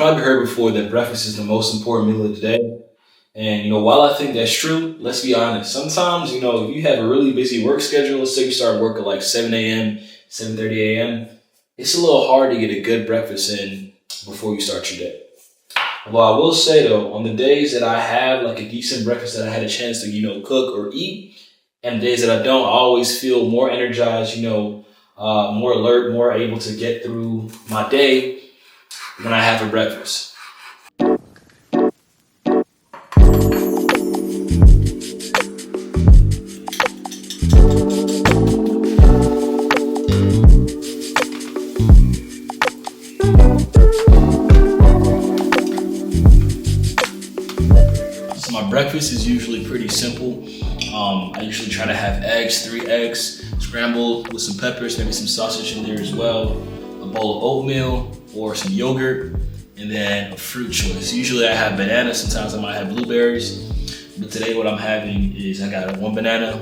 probably heard before that breakfast is the most important meal of the day. And, while I think that's true, let's be honest. Sometimes, if you have a really busy work schedule, let's say you start work at like 7 a.m., 7:30 a.m., it's a little hard to get a good breakfast in before you start your day. Well, I will say though, on the days that I have like a decent breakfast that I had a chance to, cook or eat, and the days that I don't, I always feel more energized, more alert, more able to get through my day when I have a breakfast. So my breakfast is usually pretty simple. I usually try to have eggs, 3 eggs, scrambled with some peppers, maybe some sausage in there as well, a bowl of oatmeal or some yogurt, and then a fruit choice. Usually I have bananas, sometimes I might have blueberries, but today what I'm having is I got 1 banana,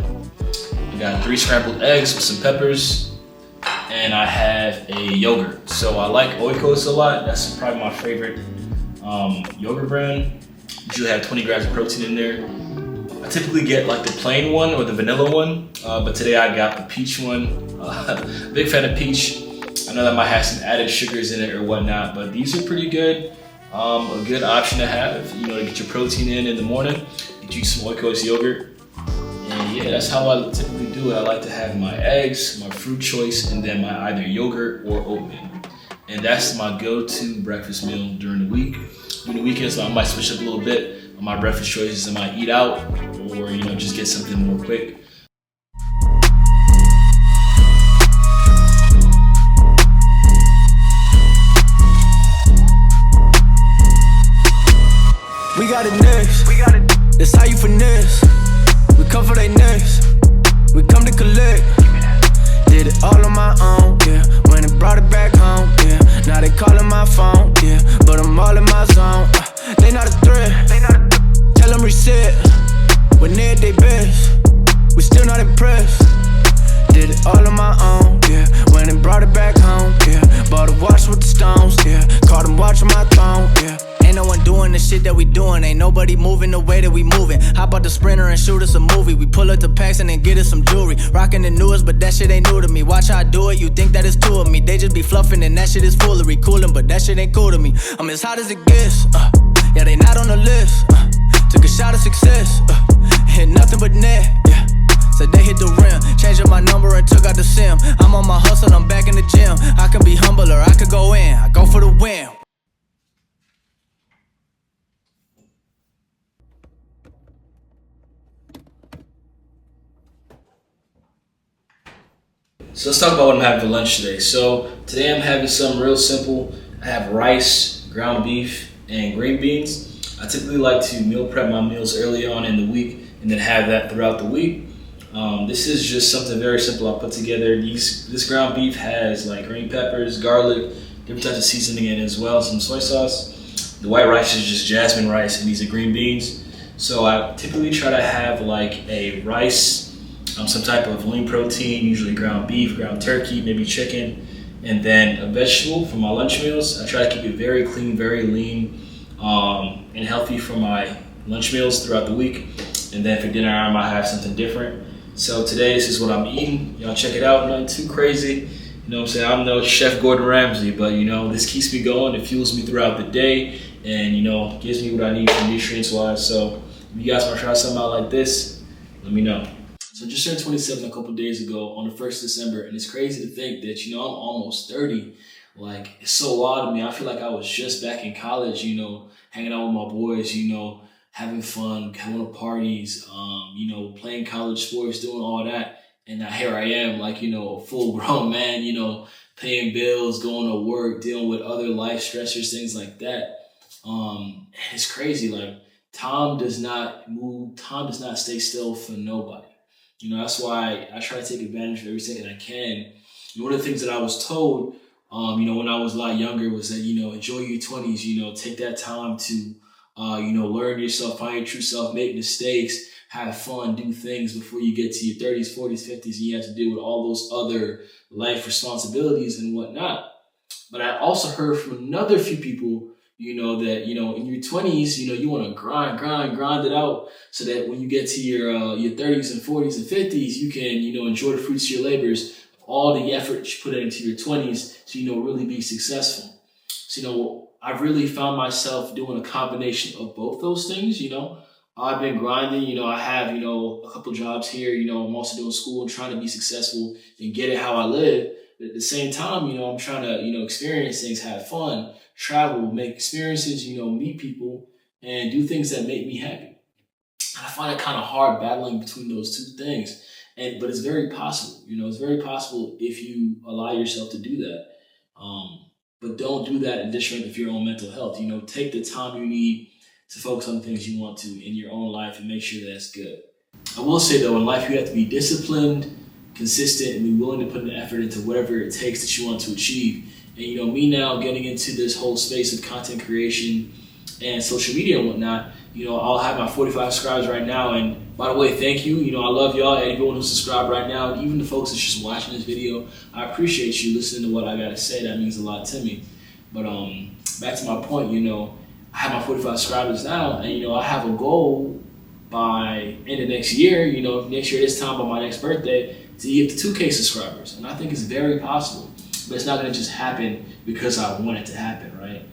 I got 3 scrambled eggs with some peppers, and I have a yogurt. So I like Oikos a lot. That's probably my favorite yogurt brand. Usually have 20 grams of protein in there. I typically get like the plain one or the vanilla one, but today I got the peach one. Big fan of peach. I know that might have some added sugars in it or whatnot, but these are pretty good. A good option to have, to get your protein in the morning. Get you some Oikos yogurt. And yeah, that's how I typically do it. I like to have my eggs, my fruit choice, and then my either yogurt or oatmeal. And that's my go-to breakfast meal during the week. During the weekends, so I might switch up a little bit on my breakfast choices. I might eat out or, just get something more quick. We got it next. That's how you finesse. We come for they next. We come to collect. Did it all on my own, yeah. When it brought it back home, yeah. Now they calling my phone, yeah. But I'm all in my zone. They not a threat. Tell them reset. When they at they best, we still not impressed. Did it all on my own, yeah. When it brought it back home, yeah. Bought a watch with the stones, yeah. Caught them watching my throne, yeah. Ain't no one doing the shit that we doing. Ain't nobody moving the way that we moving. Hop out the Sprinter and shoot us a movie. We pull up to Paxton and get us some jewelry. Rockin' the newest, but that shit ain't new to me. Watch how I do it, you think that it's two of me. They just be fluffing and that shit is foolery. Coolin', but that shit ain't cool to me. I'm as hot as it gets, yeah, they not on the list. Took a shot of success, hit nothing but net, yeah. Said they hit the rim, changed up my number and took out the SIM. I'm on my hustle, I'm back in the gym. I can be humble or I could go in. I go for the win. So let's talk about what I'm having for lunch today. So today I'm having something real simple. I have rice, ground beef, and green beans. I typically like to meal prep my meals early on in the week and then have that throughout the week. This is just something very simple I put together. This ground beef has like green peppers, garlic, different types of seasoning in it as well, some soy sauce. The white rice is just jasmine rice and these are green beans. So I typically try to have like a rice, some type of lean protein, usually ground beef, ground turkey, maybe chicken, and then a vegetable for my lunch meals. I try to keep it very clean, very lean, and healthy for my lunch meals throughout the week. And then for dinner, I might have something different. So today, this is what I'm eating. Y'all check it out, nothing too crazy. You know what I'm saying? I'm no Chef Gordon Ramsay, but this keeps me going. It fuels me throughout the day and, gives me what I need for nutrients wise. So if you guys want to try something out like this, let me know. So just turned 27 a couple days ago on the 1st of December, and it's crazy to think that, I'm almost 30. Like, it's so wild to me. I feel like I was just back in college, hanging out with my boys, having fun, going to parties, playing college sports, doing all that. And now here I am, like, a full grown man, paying bills, going to work, dealing with other life stressors, things like that. It's crazy. Like, time does not move. Time does not stay still for nobody. That's why I try to take advantage of every second I can. And one of the things that I was told, when I was a lot younger was that, enjoy your 20s, take that time to, learn yourself, find your true self, make mistakes, have fun, do things before you get to your 30s, 40s, 50s, and you have to deal with all those other life responsibilities and whatnot. But I also heard from another few people, you know, that, you know, in your 20s, you know, you want to grind it out so that when you get to your 30s and 40s and 50s, you can, you know, enjoy the fruits of your labors, all the effort you put into your 20s to, you know, really be successful. So, you know, I've really found myself doing a combination of both those things, you know. I've been grinding, you know, I have, you know, a couple jobs here, you know, I'm also doing school and trying to be successful and get it how I live. But at the same time, you know, I'm trying to, you know, experience things, have fun, travel, make experiences, you know, meet people, and do things that make me happy. And I find it kind of hard battling between those two things. But it's very possible, you know, it's very possible if you allow yourself to do that. But don't do that in detriment of your own mental health. You know, take the time you need to focus on the things you want to in your own life and make sure that's good. I will say though, in life you have to be disciplined, consistent, and be willing to put an effort into whatever it takes that you want to achieve. And you know, me now getting into this whole space of content creation and social media and whatnot, you know, I'll have my 45 subscribers right now. And by the way, thank you. You know, I love y'all, everyone who's subscribed right now, even the folks that's just watching this video. I appreciate you listening to what I gotta say. That means a lot to me. But back to my point, you know, I have my 45 subscribers now, and you know, I have a goal by end of next year, you know, next year this time by my next birthday, to get to 2K subscribers. And I think it's very possible, but it's not gonna just happen because I want it to happen, right?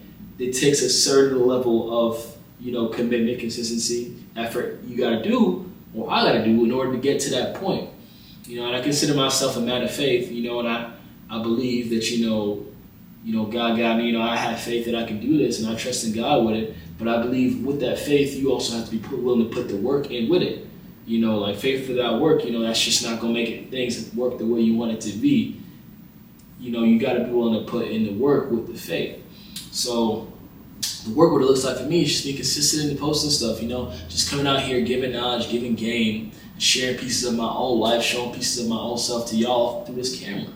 It takes a certain level of, you know, commitment, consistency, effort you gotta do, or I gotta do in order to get to that point. You know, and I consider myself a man of faith, you know, and I believe that, you know, God got me, you know, I have faith that I can do this and I trust in God with it. But I believe with that faith, you also have to be willing to put the work in with it. You know, like faith without work, you know, that's just not gonna make things work the way you want it to be. You know, you gotta be willing to put in the work with the faith. So the work, what it looks like for me is just being consistent in posting stuff, you know, just coming out here, giving knowledge, giving game, sharing pieces of my own life, showing pieces of my own self to y'all through this camera.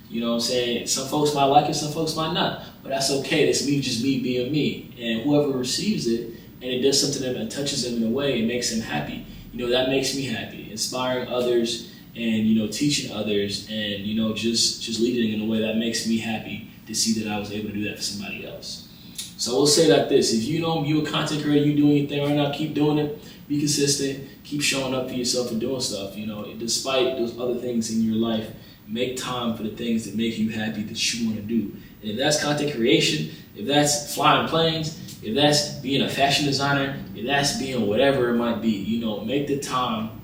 You know what I'm saying? Some folks might like it, some folks might not, but that's okay. That's me, just me being me. And whoever receives it and it does something to them and touches them in a way and makes them happy, you know, that makes me happy. Inspiring others and, you know, teaching others and, you know, just leading in a way that makes me happy to see that I was able to do that for somebody else. So I will say like this: if you know you a content creator, you doing your thing right now, keep doing it, be consistent, keep showing up for yourself and doing stuff, you know, despite those other things in your life. Make time for the things that make you happy, that you want to do. And if that's content creation, if that's flying planes, if that's being a fashion designer, if that's being whatever it might be, you know, make the time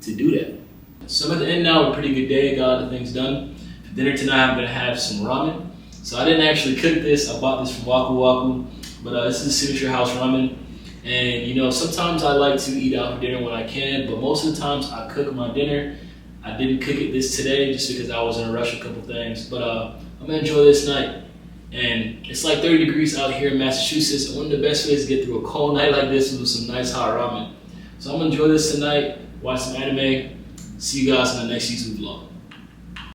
to do that. So I'm at the end now, a pretty good day, got a lot of things done. For dinner tonight, I'm gonna have some ramen. So I didn't actually cook this, I bought this from Waku Waku, but this is Signature House Ramen. And you know, sometimes I like to eat out for dinner when I can, but most of the times I cook my dinner. I didn't cook it this today just because I was in a rush with a couple things, but I'm gonna enjoy this night. And it's like 30 degrees out here in Massachusetts, and one of the best ways to get through a cold night like this is with some nice hot ramen. So I'm gonna enjoy this tonight, watch some anime. See you guys in the next YouTube vlog.